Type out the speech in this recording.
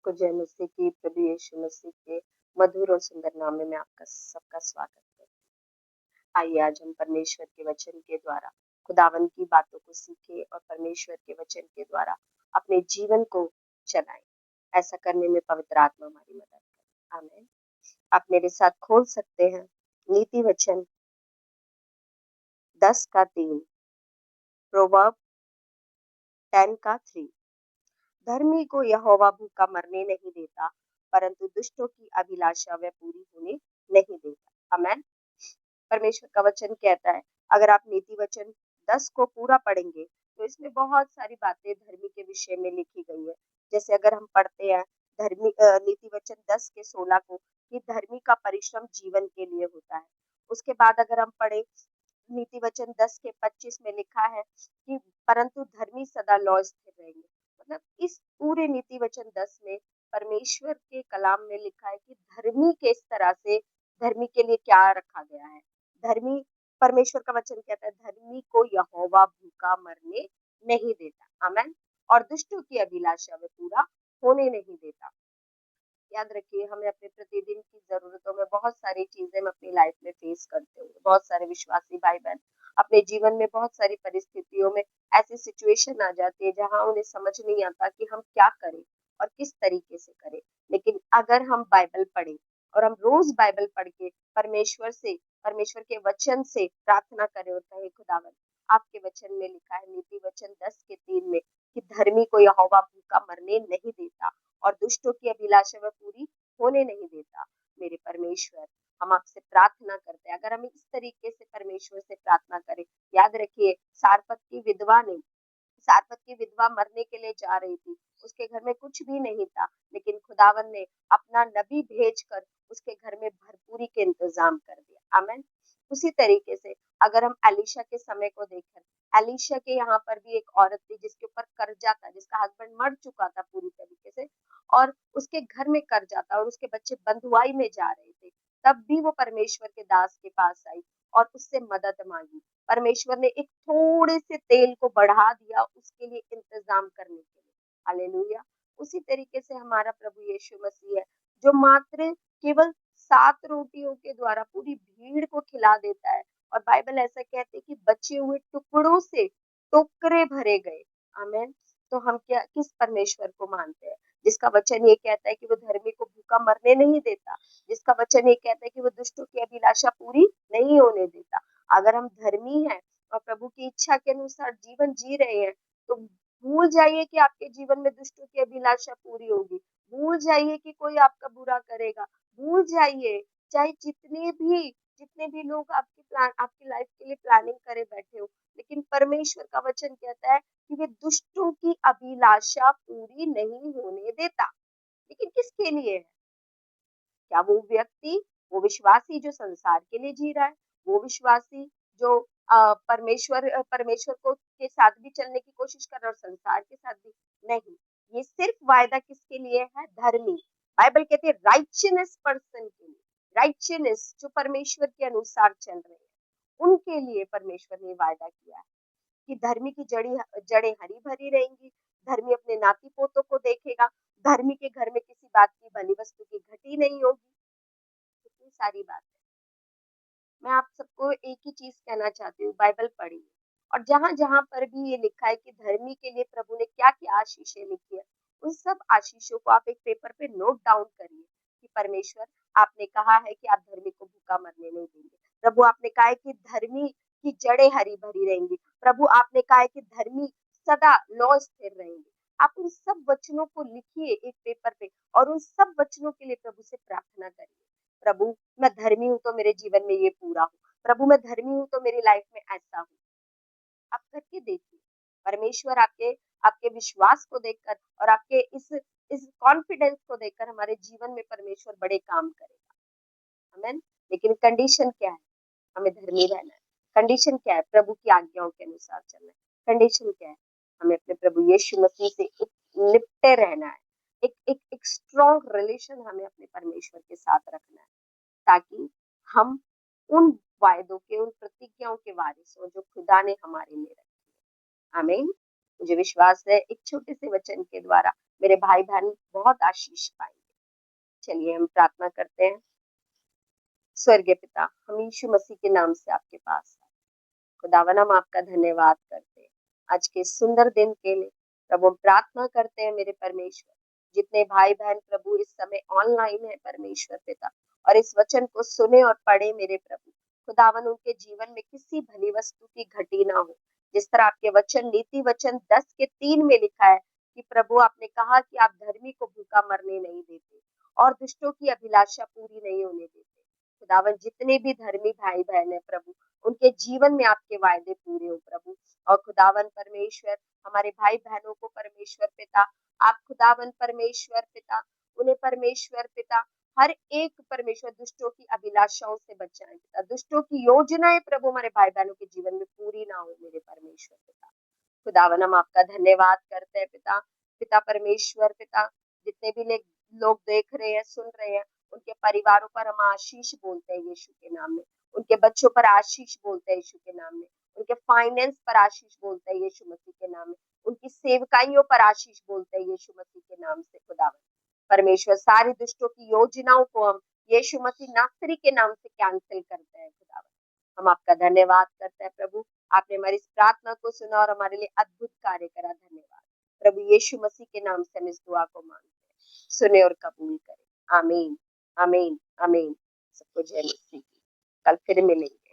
सबको जय मसीह की, प्रभु यीशु मसीह के मधुर और सुंदर नाम में आपका सबका स्वागत करती हूँ। आइए आज हम परमेश्वर के वचन के द्वारा खुदावन की बातों को सीखें और परमेश्वर के वचन के द्वारा अपने जीवन को चलाएं। ऐसा करने में पवित्र आत्मा हमारी मदद करे। आमीन। आप मेरे साथ खोल सकते हैं नीति वचन 10:3, प्रोवर्ब 10:3। धर्मी को यहोवा भूखा मरने नहीं देता, परंतु दुष्टों की अभिलाषा वह पूरी होने नहीं देता। आमीन। परमेश्वर का वचन कहता है, अगर आप नीति वचन 10 को पूरा पढ़ेंगे तो इसमें बहुत सारी बातें धर्मी के विषय में लिखी गई है। जैसे अगर हम पढ़ते हैं नीति वचन 10 के 16 को, कि धर्मी का परिश्रम जीवन के लिए होता है। उसके बाद अगर हम पढ़े नीति वचन 10 के 25 में लिखा है कि परंतु धर्मी सदा लौ स्थिर रहेंगे। मतलब इस पूरे नीति वचन 10 में परमेश्वर के कलाम में लिखा है कि धर्मी किस तरह से, धर्मी के लिए क्या रखा गया है। धर्मी, परमेश्वर का वचन कहता है, धर्मी को यहोवा भूखा मरने नहीं देता। आमीन। और दुष्टों की अभिलाषा में पूरा होने नहीं देता। याद रखिए, हमें अपने प्रतिदिन की जरूरतों में बहुत सारी चीजें हम अपनी लाइफ में फेस करते हैं। बहुत सारे विश्वासी भाई बहन अपने जीवन में बहुत सारी परिस्थितियों में ऐसी सिचुएशन आ जाती है जहां उन्हें समझ नहीं आता कि हम क्या करें और किस तरीके से करें। लेकिन अगर हम बाइबल पढ़ें और हम रोज बाइबल पढ़ के परमेश्वर के वचन से प्रार्थना करें और कहें, खुदावन आपके वचन में लिखा है नीति वचन 10:3 में कि धर्मी को यहोवा भूखा मरने नहीं देता और दुष्टों की अभिलाषा वह पूरी होने नहीं देता। मेरे परमेश्वर, हम आपसे प्रार्थना करते हैं, अगर हम इस तरीके से परमेश्वर से प्रार्थना करें। याद रखिए, सारपत की विधवा मरने के लिए जा रही थी, उसके घर में कुछ भी नहीं था, लेकिन खुदावन ने अपना नबी भेजकर उसके घर में भरपूरी के इंतजाम कर दिया। आमीन। उसी तरीके से अगर हम एलिशा के समय को देखें, एलिशा के यहाँ पर भी एक औरत थी जिसके ऊपर कर्जा था, जिसका हस्बैंड मर चुका था पूरी तरीके से, और उसके घर में कर्जा था और उसके बच्चे बंधुआई में जा रहे थे। तब भी वो परमेश्वर के दास के पास आई और उससे मदद मांगी। परमेश्वर ने एक थोड़े से तेल को बढ़ा दिया उसके लिए इंतजाम करने के लिए। हालेलुया। उसी तरीके से हमारा प्रभु यीशु मसीह है, जो मात्र केवल 7 रोटियों के द्वारा पूरी भीड़ को खिला देता है। और बाइबल ऐसा कहते हैं कि बचे हुए टुकड़ों से टोकरे भरे गए। आमीन। तो हम क्या किस परमेश्वर को मानते हैं, जिसका वचन ये कहता है कि वो धर्मी को भूखा मरने नहीं देता, जिसका वचन ये कहता है कि वो दुष्टों की अभिलाषा पूरी नहीं होने देता। अगर हम धर्मी हैं और प्रभु की इच्छा के अनुसार जीवन जी रहे हैं, तो भूल जाइए कि आपके जीवन में दुष्टों की अभिलाषा पूरी होगी। भूल जाइए कि कोई आपका बुरा करेगा। भूल जाइए, चाहे जितने भी लोग आपकी लाइफ के लिए प्लानिंग करे बैठे हो, लेकिन परमेश्वर का वचन कहता है कि वे दुष्टों की अभिलाषा पूरी नहीं होने देता। लेकिन किसके लिए है? क्या वो व्यक्ति, वो विश्वासी जो संसार के लिए जी रहा है, वो विश्वासी जो परमेश्वर को के साथ भी चलने की कोशिश कर रहा है और संसार के साथ भी नहीं। ये सिर्फ वायदा किसके लिए है? धर्मी। बाइबल कहती है राइचियस पर्सन के लिए, राइचियस जो परमेश्वर के अनुसार चल रहे हैं, उनके लिए परमेश्वर ने वायदा किया है कि धर्मी की जड़ें हरी भरी रहेंगी। धर्मी अपने नाती पोतों को देखेगा। धर्मी के घर में किसी बात की बली वस्तु की घटी नहीं होगी। कितनी सारी बात है। मैं आप सबको एक ही चीज कहना चाहती हूँ, बाइबल पढ़िए और जहां जहां पर भी ये लिखा है कि धर्मी के लिए प्रभु ने क्या क्या आशीषें लिखी है, उन सब आशीषों को आप एक पेपर पे नोट डाउन करिए कि परमेश्वर, आपने कहा है कि आप धर्मी को भूखा मरने नहीं देंगे। प्रभु, आपने कहा है कि धर्मी की जड़ें हरी भरी रहेंगी। प्रभु, आपने कहा है कि धर्मी सदा लौ स्थिर रहेंगे। आप उन सब वचनों को लिखिए एक पेपर पे और उन सब वचनों के लिए प्रभु से प्रार्थना करिए। प्रभु, मैं धर्मी हूँ तो मेरे जीवन में ये पूरा हो। प्रभु, मैं धर्मी हूँ तो मेरी लाइफ में ऐसा हो। आप करके देखिए, परमेश्वर आपके आपके विश्वास को देखकर और आपके इस कॉन्फिडेंस को देखकर हमारे जीवन में परमेश्वर बड़े काम करेगा। आमीन। लेकिन कंडीशन क्या है? हमें धर्मी रहना है। कंडीशन क्या है? प्रभु की आज्ञाओं के अनुसार चलना है। कंडीशन क्या है? हमें अपने प्रभु यीशु मसीह से एक लिपटे रहना है। एक स्ट्रॉन्ग रिलेशन हमें अपने परमेश्वर के साथ रखना है, ताकि हम उन वायदों के, उन प्रतिज्ञाओं के वारिस हो जो खुदा ने हमारे लिए रखी है। आमीन। मुझे विश्वास है एक छोटे से वचन के द्वारा मेरे भाई बहन बहुत आशीष पाएंगे। चलिए हम प्रार्थना करते हैं। स्वर्गीय पिता, हम यीशु मसीह के नाम से आपके पास आए। खुदावन, हम आपका धन्यवाद करते हैं आज के सुंदर दिन के लिए। प्रभु, हम प्रार्थना करते हैं मेरे परमेश्वर, जितने भाई बहन प्रभु इस समय ऑनलाइन है परमेश्वर पिता, और इस वचन को सुने और पढ़े मेरे प्रभु, खुदावन उनके जीवन में किसी भली वस्तु की घटी ना हो। जिस तरह आपके वचन नीति वचन 10:3 में लिखा है कि प्रभु आपने कहा कि आप धर्मी को भूखा मरने नहीं देते और दुष्टों की अभिलाषा पूरी नहीं होने देते। खुदावन, जितने भी धर्मी भाई बहन है प्रभु, उनके जीवन में आपके वायदे पूरे हो प्रभु। और खुदावन परमेश्वर, हमारे भाई बहनों को परमेश्वर पिता, आप खुदावन परमेश्वर पिता, उन्हें परमेश्वर पिता हर एक परमेश्वर दुष्टों की अभिलाषाओं से बचाएं पिता। दुष्टों की योजनाएं प्रभु हमारे भाई बहनों के जीवन में पूरी ना हो मेरे परमेश्वर पिता। खुदावन, हम आपका धन्यवाद करते हैं पिता। पिता परमेश्वर पिता, जितने भी लोग देख रहे हैं सुन रहे हैं, उनके परिवारों पर हम आशीष बोलते हैं यीशु के नाम में। उनके बच्चों पर आशीष बोलते हैं यीशु के नाम में। उनके फाइनेंस पर आशीष बोलते हैं यीशु मसीह के नाम में। उनकी सेवकाइयों पर आशीष बोलते हैं यीशु मसीह के नाम से। खुदावन परमेश्वर, सारी दुष्टों की योजनाओं को हम यीशु मसीह नासरी के नाम से कैंसिल करते हैं। खुदावन, हम आपका धन्यवाद करते हैं प्रभु। आपने हमारी इस प्रार्थना को सुना और हमारे लिए अद्भुत कार्य करा। धन्यवाद प्रभु, यीशु मसीह के नाम से हम इस दुआ को मांगते हैं, सुने और कबूल करें। आमीन, आमीन, आमीन। सबको जय मसीह की। कल फिर मिलेंगे।